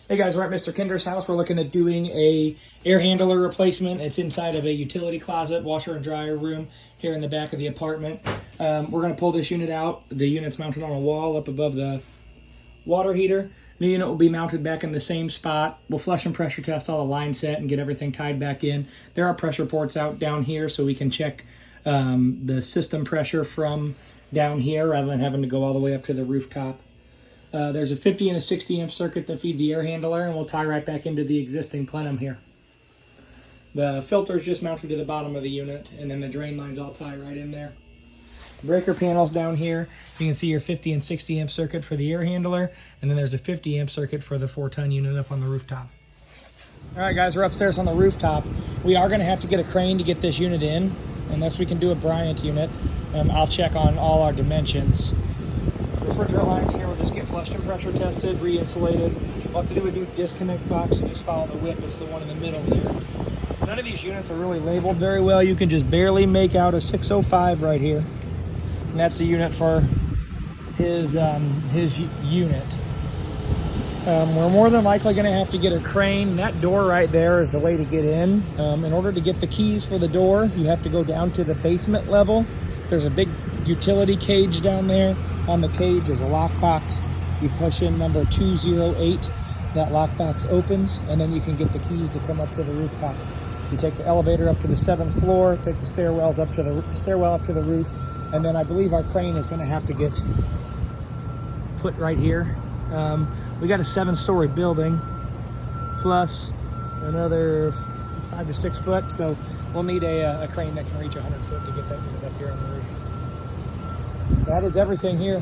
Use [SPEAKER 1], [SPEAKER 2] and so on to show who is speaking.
[SPEAKER 1] Hey guys, we're at Mr. Kinder's house. We're looking at doing a air handler replacement. It's inside of a utility closet, washer and dryer room here in the back of the apartment. We're going to pull this unit out. The unit's mounted on a wall up above the water heater. The unit will be mounted back in the same spot. We'll flush and pressure test all the line set and get everything tied back in. There are pressure ports out down here so we can check the system pressure from down here rather than having to go all the way up to the rooftop. There's a 50 and a 60 amp circuit that feed the air handler, and we'll tie right back into the existing plenum here. The filter is just mounted to the bottom of the unit, and then the drain lines all tie right in there. Breaker panels down here. You can see your 50 and 60 amp circuit for the air handler, and then there's a 50 amp circuit for the 4-ton unit up on the rooftop. All right, guys, we're upstairs on the rooftop. We are going to have to get a crane to get this unit in, unless we can do a Bryant unit. I'll check on all our dimensions. Refrigerant lines here will just get flushed and pressure tested, re-insulated. We'll have to do a new disconnect box and just follow the whip. It's the one in the middle here. None of these units are really labeled very well. You can just barely make out a 605 right here. And that's the unit for his unit. We're more than likely going to have to get a crane. That door right there is the way to get in. In order to get the keys for the door, you have to go down to the basement level. There's a big utility cage down there. On the cage is a lockbox. You push in number 208. That lockbox opens, and then you can get the keys to come up to the rooftop. You take the elevator up to the 7th floor, take the stairwell up to the roof, and then I believe our crane is going to have to get put right here. We got a 7-story building plus another 5 to 6 foot, so we'll need a crane that can reach 100 foot to get that unit up here on the roof. That is everything here.